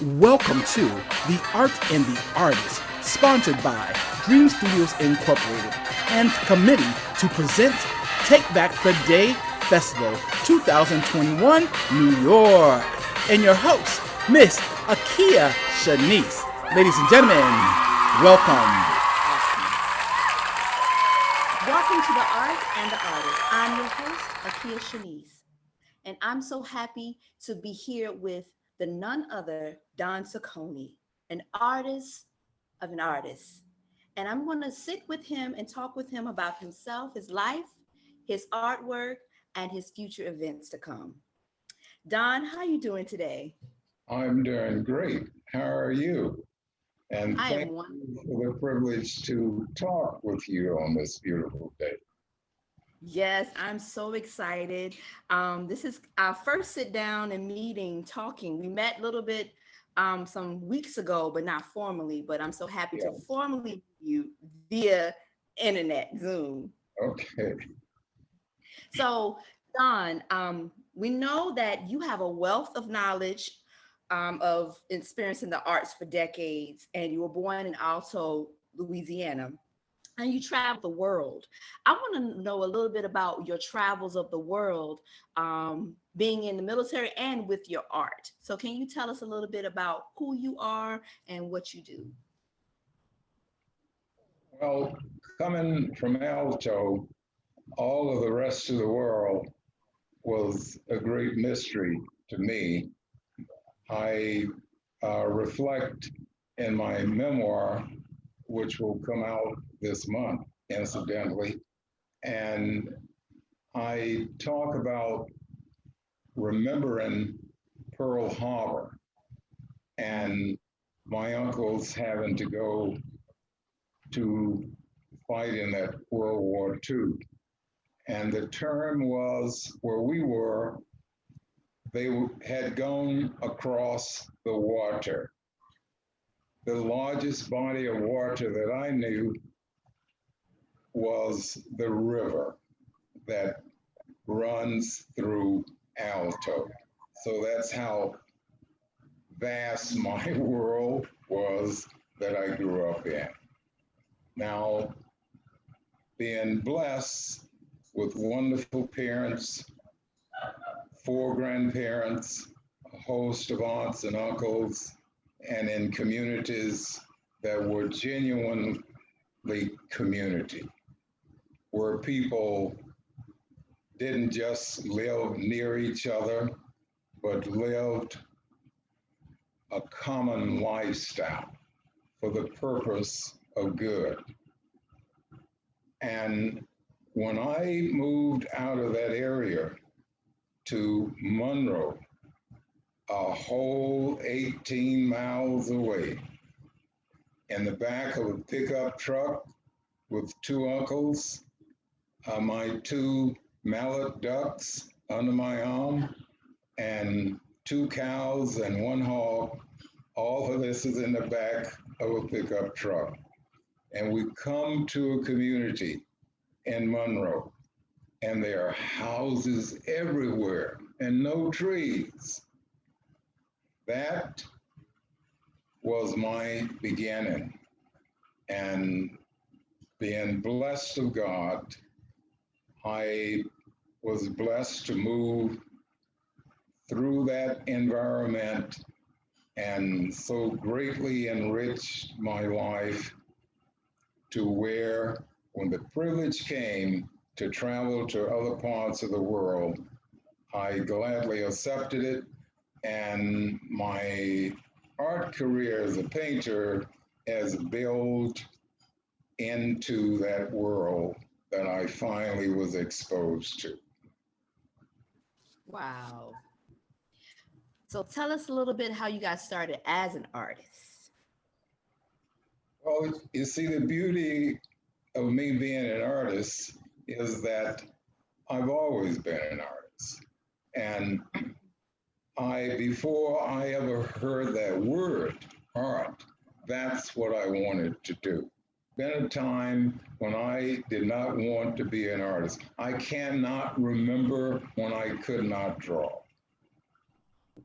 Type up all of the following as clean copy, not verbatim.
Welcome to The Art and the Artist, sponsored by Dream Studios Incorporated and the Committee to present Take Back the Day Festival 2021, New York. And your host, Miss Akia Shanice. Ladies and gentlemen, welcome. Welcome to the Art and the Artist. I'm your host, Akia Shanice, and I'm so happy to be here with the none other Don Cincone, an artist of an artist. And I'm going to sit with him and talk with him about himself, his life, his artwork, and his future events to come. Don, how are you doing today? I'm doing great. How are you? And I thank am one. you for the privilege to talk with you on this beautiful day. Yes, I'm so excited. This is our first sit down and meeting talking. We met a little bit some weeks ago, but not formally. But I'm so happy to Yes. formally meet you via internet, Zoom. Okay. So, Don, we know that you have a wealth of knowledge of experience in the arts for decades, and you were born in Alto, Louisiana, and you travel the world. I want to know a little bit about your travels of the world, being in the military and with your art. So, can you tell us a little bit about who you are and what you do? Well, coming from Alto, all of the rest of the world was a great mystery to me. I reflect in my memoir, which will come out this month, incidentally, and I talk about remembering Pearl Harbor and my uncles having to go to fight in that World War II. And the term was where we were, they had gone across the water. The largest body of water that I knew was the river that runs through Alto. So that's how vast my world was that I grew up in. Now, being blessed with wonderful parents, four grandparents, a host of aunts and uncles, and in communities that were genuinely community, where people didn't just live near each other, but lived a common lifestyle for the purpose of good. And when I moved out of that area to Monroe, a whole 18 miles away, in the back of a pickup truck with two uncles, my two mallet ducks under my arm, and two cows and one hog. All of this is in the back of a pickup truck. And we come to a community in Monroe, and there are houses everywhere and no trees. That was my beginning. And being blessed of God, I was blessed to move through that environment and so greatly enriched my life to where, when the privilege came to travel to other parts of the world, I gladly accepted it. And my art career as a painter has built into that world that I finally was exposed to. Wow. So, tell us a little bit how you got started as an artist. Well, you see, the beauty of me being an artist is that I've always been an artist. And before I ever heard that word, art, that's what I wanted to do. Been a time when I did not want to be an artist. I cannot remember when I could not draw.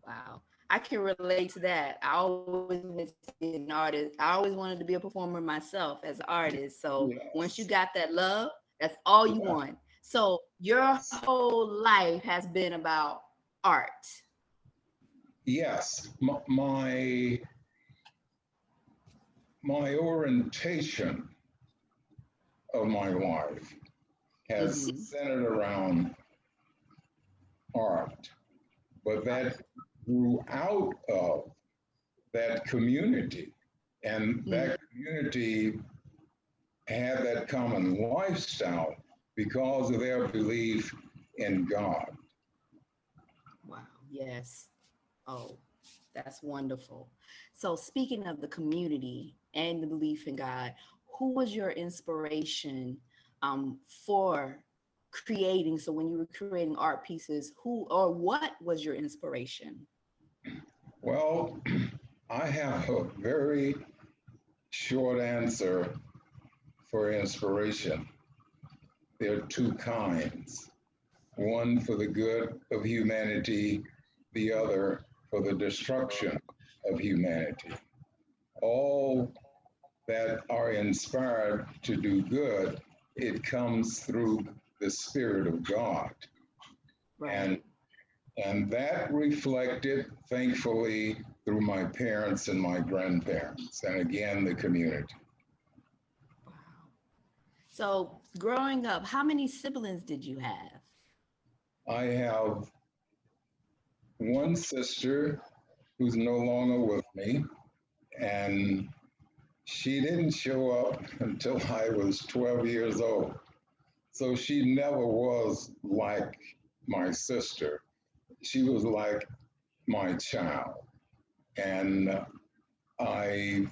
Wow. I can relate to that. I always wanted to be an artist. I always wanted to be a performer myself as an artist. So once you Yes. got that love, that's all you Yeah. want. So your whole life has been about art. Yes. My orientation of my life has Hmm. centered around art, but that grew out of that community. And Mm. that community had that common lifestyle because of their belief in God. Wow. Yes. Oh, that's wonderful. So speaking of the community and the belief in God, who was your inspiration for creating? So when you were creating art pieces, who or what was your inspiration? Well, I have a very short answer for inspiration. There are two kinds, one for the good of humanity, the other for the destruction of humanity. All that are inspired to do good, it comes through the Spirit of God. And Right. and that reflected, thankfully, through my parents and my grandparents, and again, the community. Wow. So growing up, how many siblings did you have? I have one sister who's no longer with me, and she didn't show up until I was 12 years old. So she never was like my sister. She was like my child. And I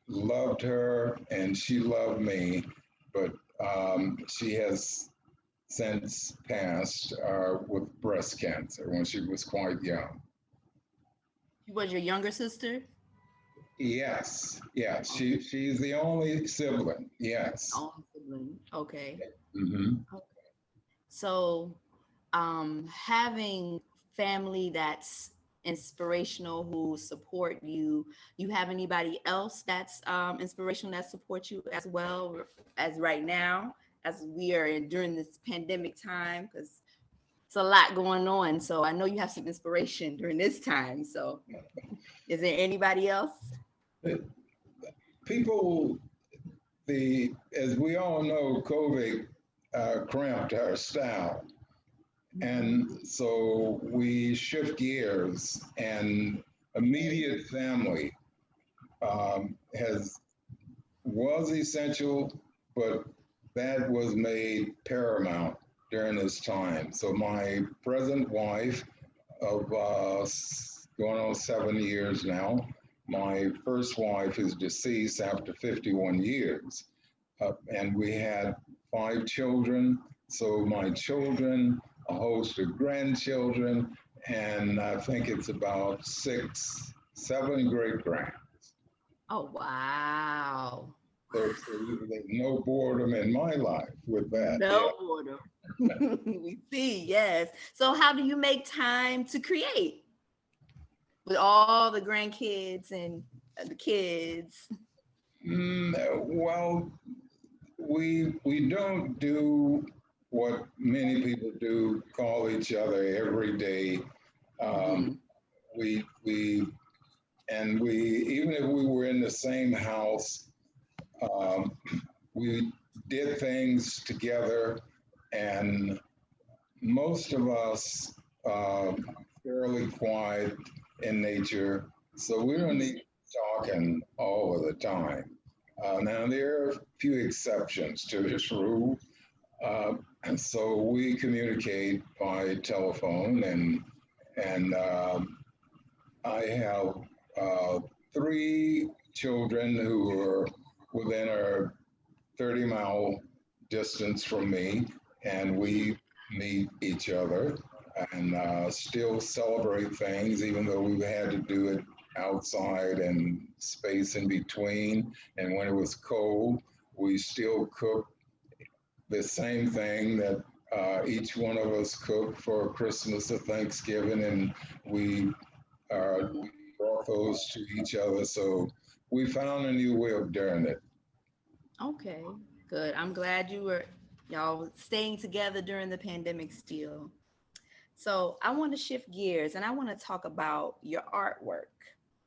loved her and she loved me, but she has since passed with breast cancer when she was quite young. Was your younger sister? Yes, yes, Oh, she's the only sibling. Yes. only sibling. Okay. Hmm. Okay. So having family that's inspirational who support you, you have anybody else that's inspirational that supports you as well as right now as we are in during this pandemic time, because it's a lot going on, so I know you have some inspiration during this time. So is there anybody else? People, as we all know, COVID cramped our style. Mhm. And so we shift gears, and immediate family has was essential, but that was made paramount during this time. So my present wife of going on 7 years now, my first wife is deceased after 51 years. And we had 5 children. So my children, a host of grandchildren, and I think it's about 7 great grand. Oh, wow. So there's no boredom in my life with that. Yeah. No boredom. We see, yes. So how do you make time to create with all the grandkids and the kids? Well, we don't do what many people do, call each other every day. Um, Mhm. we and we even if we were in the same house, um, we did things together, and most of us fairly quiet in nature, so we don't Mhm. need talking all of the time. Now there are a few exceptions to this rule, and so we communicate by telephone, and I have uh, 3 children who are within a 30-mile distance from me, and we meet each other and still celebrate things, even though we've had to do it outside and space in between. And when it was cold, we still cook the same thing that each one of us cooked for Christmas or Thanksgiving, and we Mhm. We brought those to each other. So we found a new way of doing it. Okay, good. I'm glad y'all staying together during the pandemic still. So I want to shift gears and I want to talk about your artwork.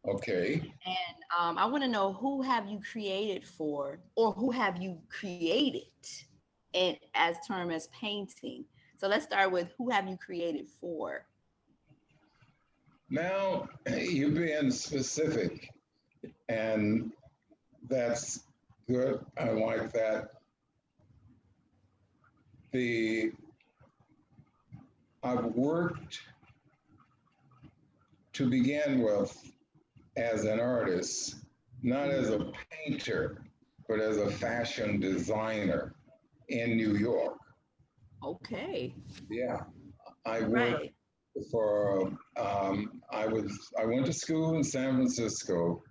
Okay. And I want to know, who have you created for, or who have you created and as term as painting? So let's start with, who have you created for? Now you're being specific, and that's good. I like that. The I've worked to begin with as an artist, not as a Mhm. painter, but as a fashion designer in New York. Okay. Yeah, I worked Right. for. I went to school in San Francisco,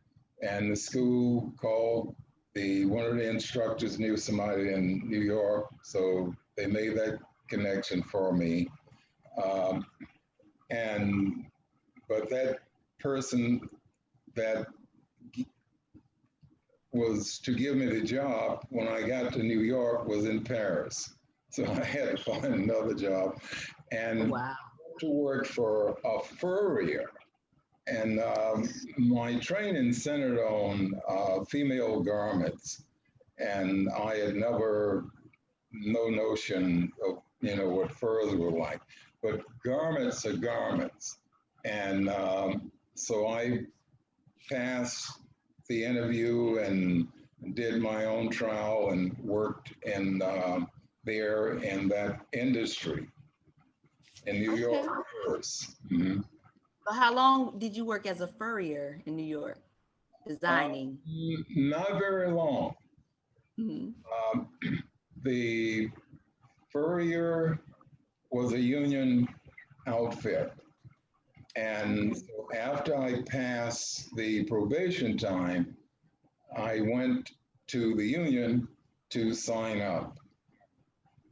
and the school called the one of the instructors knew somebody in New York, so they made that connection for me. Um, and but that person that was to give me the job when I got to New York was in Paris. So I had to find another job and Wow. to work for a furrier. And my training centered on female garments. And I had never, no notion of, what furs were like. But garments are garments. And so I passed the interview and did my own trial and worked in there in that industry in New York Okay. first. Mm-hmm. So how long did you work as a furrier in New York, designing? Not very long. Mhm. Um, the Furrier was a union outfit. And Okay. so after I passed the probation time, I went to the union to sign up.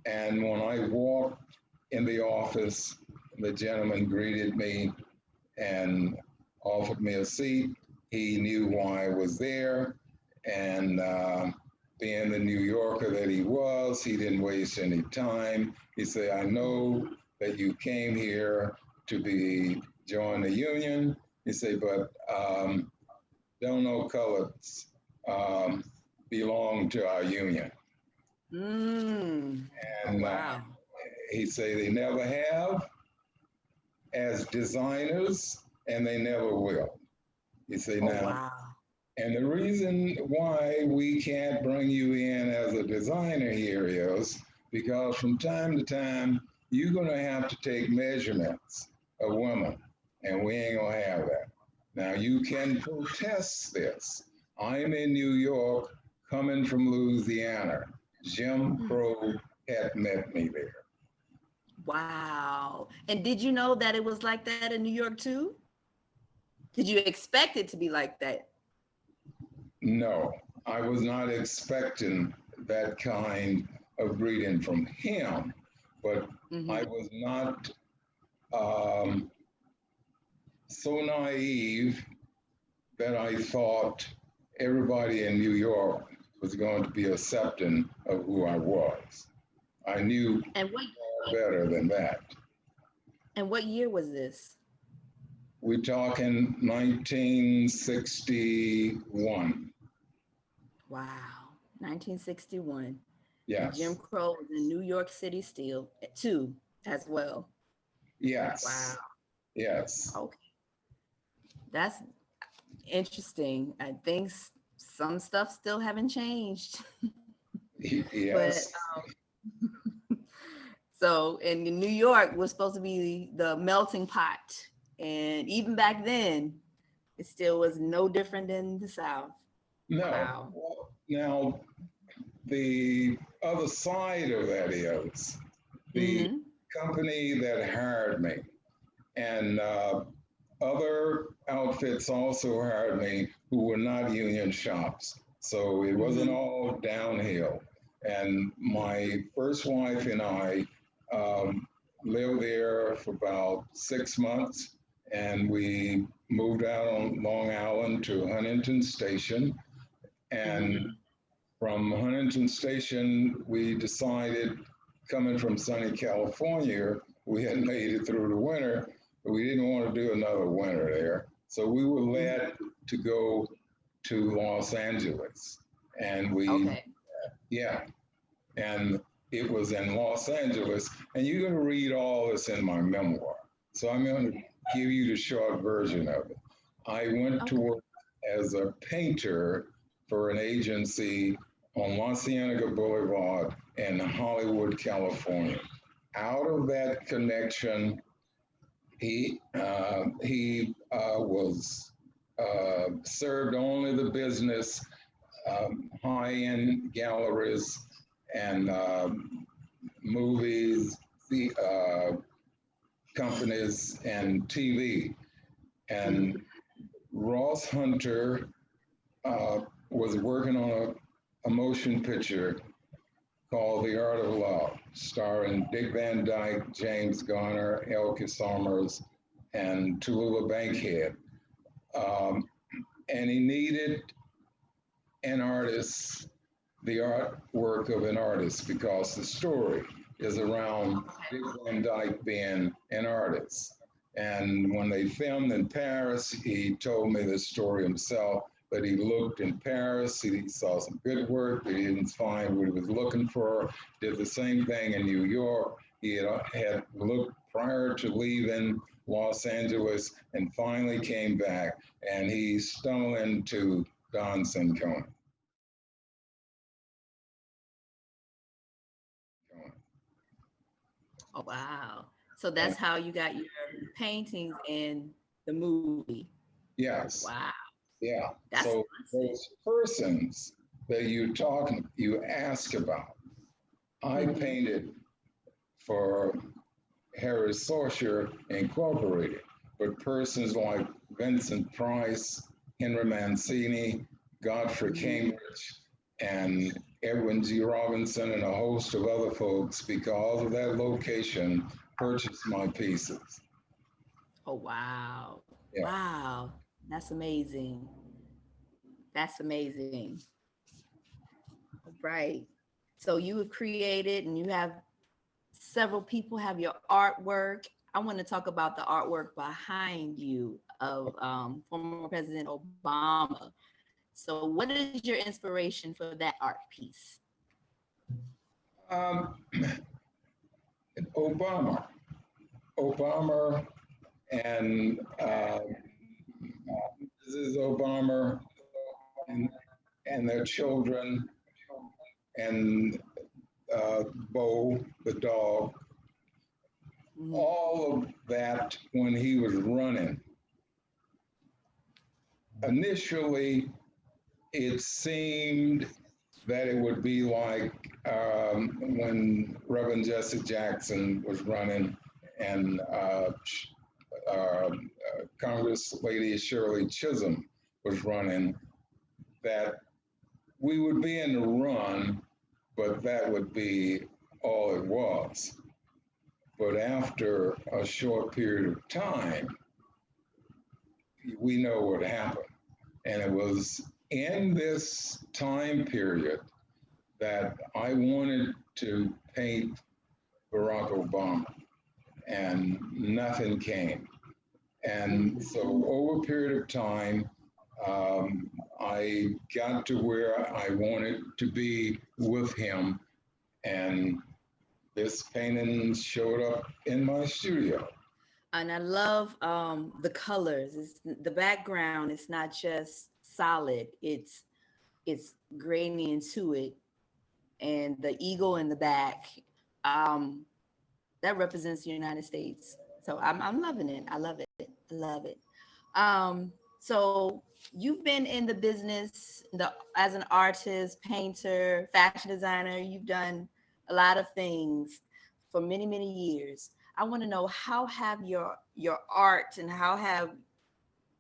And when I walked in the office, the gentleman greeted me and offered me a seat. He knew why I was there. And being the New Yorker that he was, he didn't waste any time. He said, I know that you came here to be join the union. He said, but don't know colors um, belong to our union. Mm. Oh, And wow. he said they never have as designers, and they never will. He said Oh, now, wow. and the reason why we can't bring you in as a designer here is because from time to time you're going to have to take measurements of women, and we ain't going to have that. Now you can protest this. I'm in New York, coming from Louisiana. Jim Mm. Crow had met me there. Wow. And did you know that it was like that in New York too? Did you expect it to be like that? No, I was not expecting that kind of greeting from him, but I Hmm. was not um, so naive that I thought everybody in New York was going to be accepting of who I was. I knew And what better than that. and what year was this? We're talking 1961. Wow. 1961. And Jim Yes, Crow was in New York City still too, as well. Wow. yes, yes, Okay. That's interesting. I think some stuff still haven't changed. But yes. so in New York was supposed to be the melting pot. And even back then, it still was no different than the South. No. Wow. Now, the other side of that is the Hmm. company that hired me and other outfits also hired me who were not union shops. So it wasn't Hmm. all downhill. And my first wife and I lived there for about 6 months, and we moved out on Long Island to Huntington Station. And from Huntington Station, we decided, coming from sunny California, we had made it through the winter, but we didn't want to do another winter there. So we were led to go to Los Angeles. And Okay. yeah, and it was in Los Angeles. And you're going to read all this in my memoir. So I'm going to give you the short version of it. I went to work as a painter for an agency on La Cienega Boulevard in Hollywood, California. Out of that connection, he was served only the business, high-end galleries and movies, the companies, and TV. And Ross Hunter was working on a motion picture called The Art of Love, starring Dick Van Dyke, James Garner, Elke Sommers, and Tallulah Bankhead. And he needed an artist, the artwork of an artist, because the story is around Dick Van Dyke being an artist. And when they filmed in Paris, he told me the story himself, but he looked in Paris, he saw some good work, but he didn't find what he was looking for. Did the same thing in New York. He had looked prior to leaving Los Angeles and finally came back, and he stumbled into Don Cincone. Oh, wow. So that's how you got your paintings in the movie. Yes. Wow. Yeah. That's So awesome. those persons that you ask about, I painted for Harris Saucher Incorporated, but persons like Vincent Price, Henry Mancini, Godfrey Cambridge, and Edwin G. Robinson, and a host of other folks, because of that location, purchased my pieces. Oh, wow. Yeah. Wow. That's amazing. That's amazing. Right. So you have created and you have several people have your artwork. I want to talk about the artwork behind you of former President Obama. So what is your inspiration for that art piece? Um, Obama. Obama and Mrs. Obama and, and their children and Bo, the dog, all of that when he was running. Initially, it seemed that it would be like when Reverend Jesse Jackson was running and Congress Lady Shirley Chisholm was running, that we would be in the run, but that would be all it was. But after a short period of time, we know what happened. And it was in this time period that I wanted to paint Barack Obama, and nothing came. And so over a period of time, I got to where I wanted to be with him, and this painting showed up in my studio. And I love the colors. It's the background. It's not just solid. It's grainy into it, and the eagle in the back. Um, that represents the United States. So I'm loving it. I love it. I love it. So you've been in the business as an artist, painter, fashion designer. You've done a lot of things for many, many years. I want to know, how have your art and how have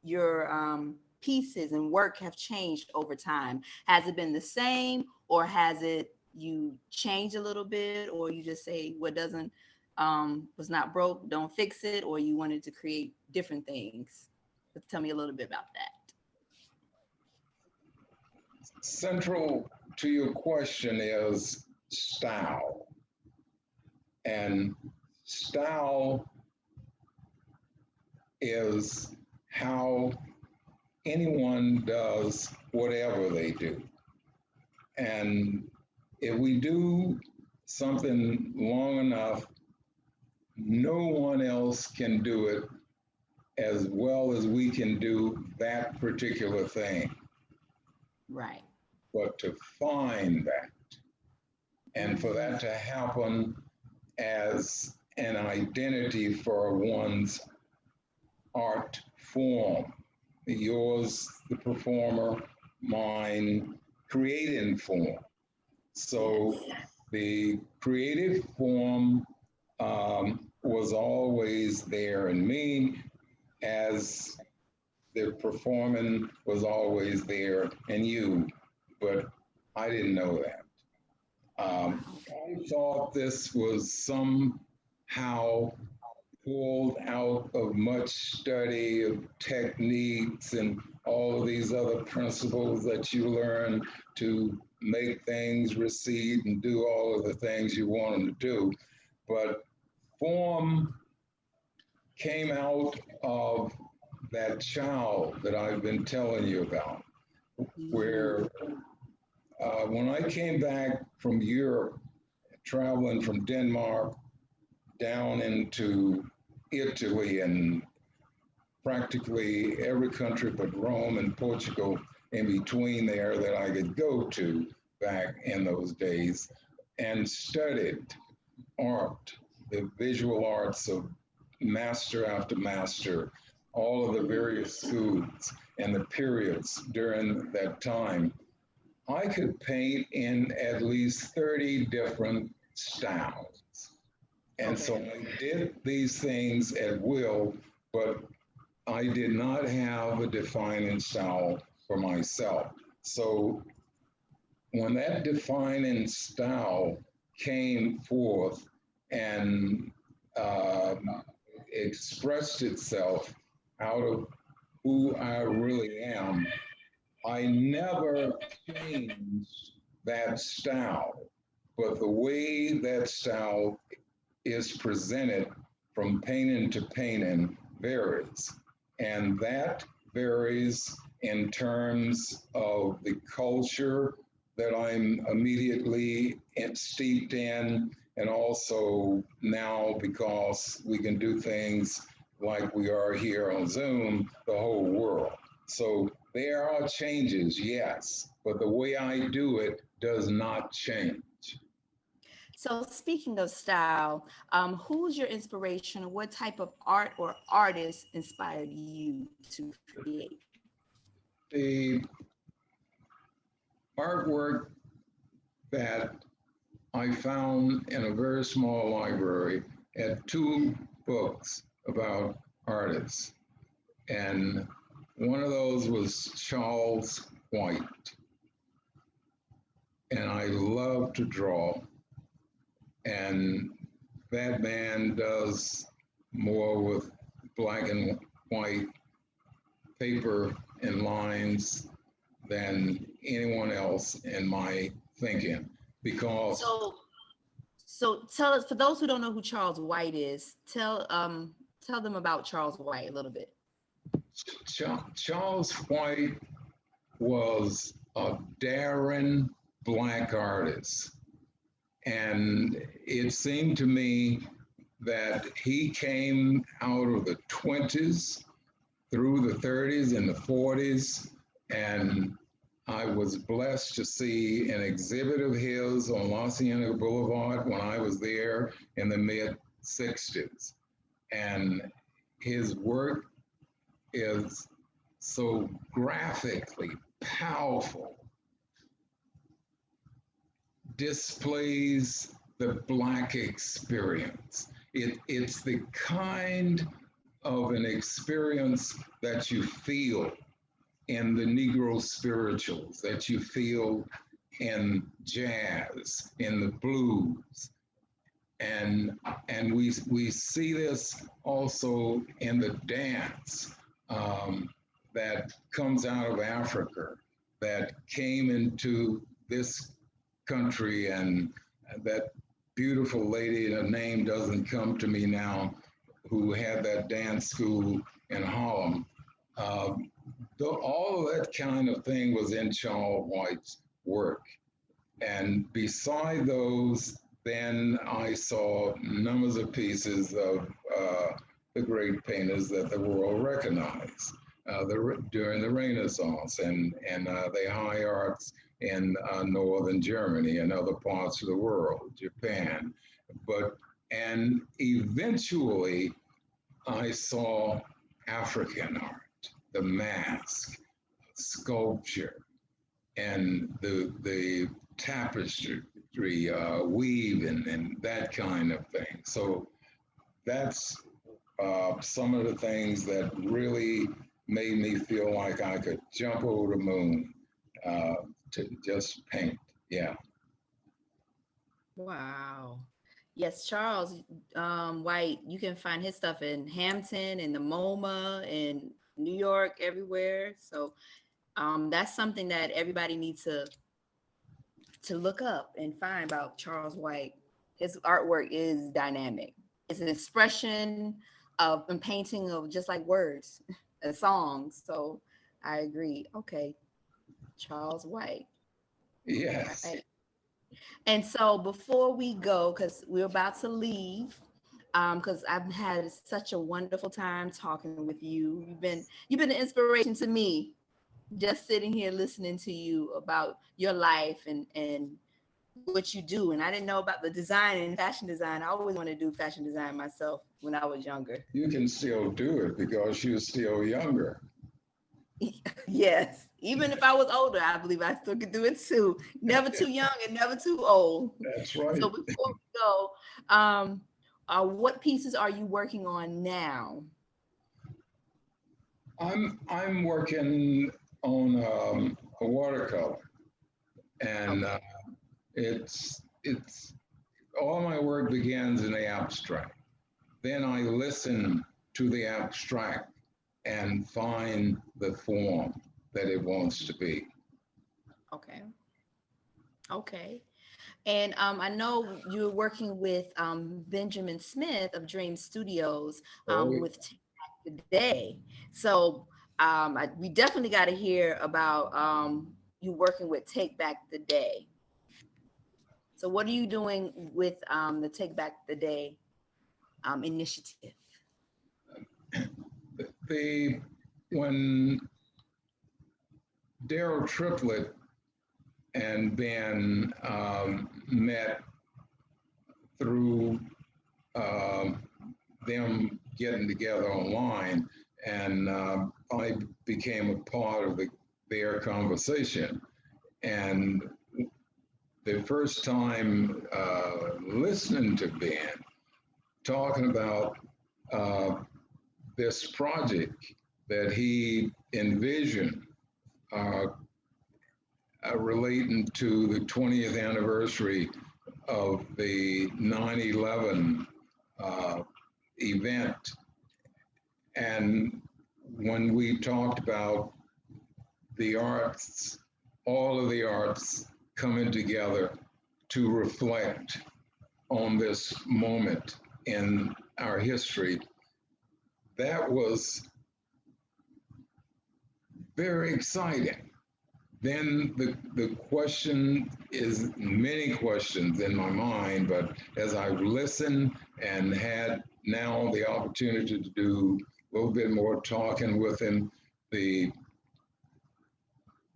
your pieces and work have changed over time? Has it been the same, or has it you changed a little bit, or you just say what doesn't was not broke, don't fix it, or you wanted to create different things? tell me a little bit about that. Central to your question is style. And style is how anyone does whatever they do. And if we do something long enough, no one else can do it as well as we can do that particular thing. Right. But to find that, and for that to happen as an identity for one's art form, yours, the performer, mine, creating form. So the creative form was always there in me, as the performing was always there in you, but I didn't know that. I thought this was somehow pulled out of much study of techniques and all of these other principles that you learn to make things recede and do all of the things you want them to do. But form came out of that child that I've been telling you about, where when I came back from Europe, traveling from Denmark down into Italy and practically every country but Rome and Portugal in between there that I could go to back in those days, and studied art, the visual arts of master after master, all of the various schools and the periods during that time. I could paint in at least 30 different styles. And so I did these things at will, but I did not have a defining style for myself. So when that defining style came forth and expressed itself out of who I really am, I never changed that style, but the way that style is presented from painting to painting varies. And that varies in terms of the culture that I'm immediately steeped in, and also now because we can do things like we are here on Zoom, the whole world. So there are changes, yes, but the way I do it does not change. So speaking of style, who's your inspiration? What type of art or artist inspired you to create? The artwork that I found in a very small library had two books about artists. And one of those was Charles White. And I love to draw. And that man does more with black and white paper and lines than anyone else in my thinking. Because So tell us, for those who don't know who Charles White is, tell them about Charles White a little bit. Charles White was a daring black artist. And it seemed to me that he came out of the 20s through the 30s and the 40s. And I was blessed to see an exhibit of his on La Cienega Boulevard when I was there in the mid 60s. And his work is so graphically powerful, displays the Black experience. It's the kind of an experience that you feel in the Negro spirituals, that you feel in jazz, in the blues. And we see this also in the dance. that comes out of Africa that came into this country, and that beautiful lady, her name doesn't come to me now, who had that dance school in Harlem. All of that kind of thing was in Charles White's work. And beside those, then I saw numbers of pieces of the great painters that the world recognized during the Renaissance and the high arts in northern Germany and other parts of the world, Japan. And eventually I saw African art, the mask, sculpture, and the tapestry, weaving, and that kind of thing. So that's some of the things that really made me feel like I could jump over the moon to just paint. Yeah. Wow. Yes, Charles White, you can find his stuff in Hampton and the MoMA and New York, everywhere. So that's something that everybody needs to look up and find about Charles White. His artwork is dynamic. It's an expression of and painting of just like words and songs. So I agree. Okay, Charles White. Yes. Right. And so before we go, because we're about to leave, because I've had such a wonderful time talking with you. You've been an inspiration to me, just sitting here listening to you about your life and what you do. And I didn't know about the design and fashion design. I always wanted to do fashion design myself when I was younger. You can still do it because you're still younger. Yes, even if I was older, I believe I still could do it too. Never too young and never too old. That's right. So before we go, what pieces are you working on now? I'm working on a watercolor, and Okay. it's all my work begins in the abstract. Then I listen to the abstract and find the form that it wants to be. Okay. Okay. And I know you're working with Benjamin Smith of Dream Studios Oh, with Take Back the Day. So we definitely got to hear about you working with Take Back the Day. So what are you doing with the Take Back the Day initiative? the when Daryl Triplett and Ben met through them getting together online, and I became a part of their conversation. And the first time listening to Ben talking about uh, this project that he envisioned uh, relating to the 20th anniversary of the 9/11 event. And when we talked about the arts, all of the arts coming together to reflect on this moment in our history, that was very exciting. Then the question is many questions in my mind, but as I listened and had now the opportunity to do a little bit more talking with him, the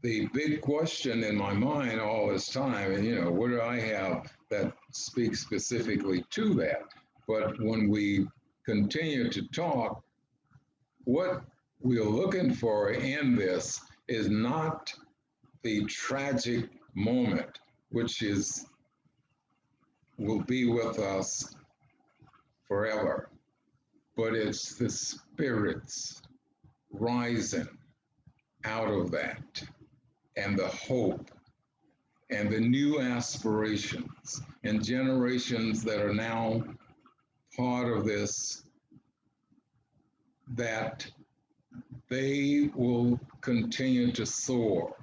big question in my mind all this time, and what do I have that speaks specifically to that? But when we continue to talk, what we're looking for in this is not the tragic moment, which will be with us forever, but it's the spirits rising out of that, and the hope, and the new aspirations, and generations that are now part of this, that they will continue to soar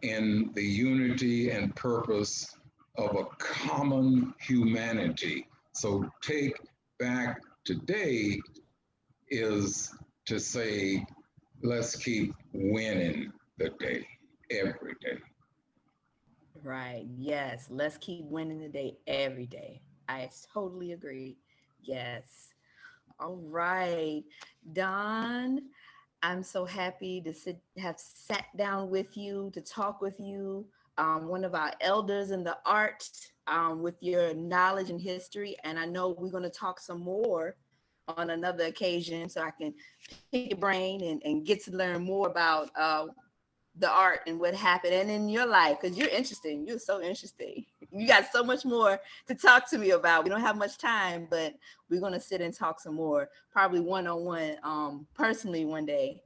in the unity and purpose of a common humanity. So take back today is to say, let's keep winning the day, every day. Right. Yes. Let's keep winning the day every day. I totally agree. Yes. All right. Don, I'm so happy to have sat down with you to talk with you, one of our elders in the art, with your knowledge and history. And I know we're going to talk some more on another occasion so I can pick your brain and get to learn more about the art and what happened and in your life, because you're interesting. You're so interesting. You got so much more to talk to me about. We don't have much time, but we're going to sit and talk some more, probably one-on-one, personally one day,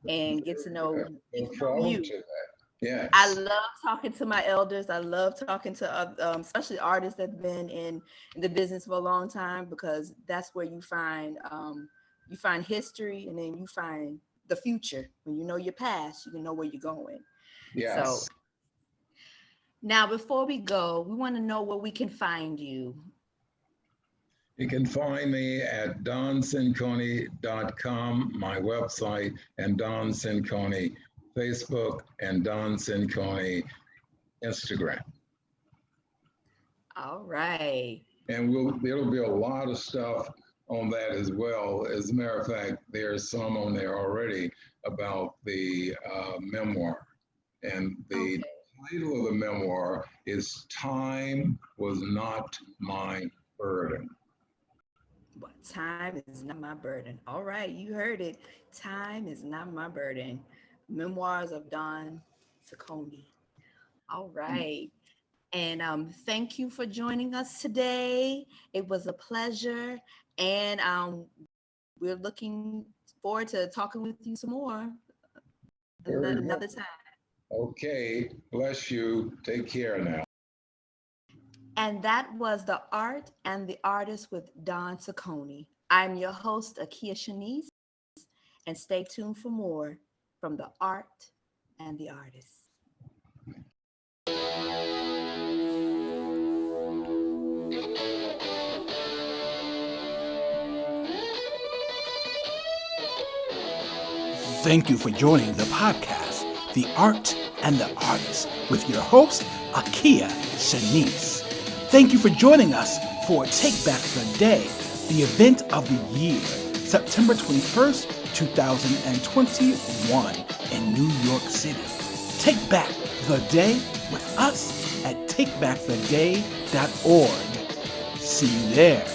and get to know Look forward to that. Yes. I love talking to my elders. I love talking to especially artists that have been in the business for a long time, because that's where you find history, and then you find the future. When you know your past, you can know where you're going. Yes. So now, before we go, we want to know where we can find you. You can find me at doncincone.com, my website, and Don Cincone Facebook, and Don Cincone Instagram. All right. And there'll be a lot of stuff on that as well. As a matter of fact, there's some on there already about the memoir. And the title of the memoir is Time Was Not My Burden. But time is not my burden. All right, you heard it. Time is not my burden. Memoirs of Don Cincone. All right. And thank you for joining us today. It was a pleasure. And we're looking forward to talking with you some more another time. Okay, bless you. Take care now. And that was The Art and the Artist with Don Cincone. I'm your host, Akia Shanice, and stay tuned for more from The Art and the Artist. Thank you for joining the podcast, The Art and the Artist, with your host, Akia Shanice. Thank you for joining us for Take Back the Day, the event of the year, September 21st, 2021 in New York City. Take Back the Day with us at takebacktheday.org. See you there.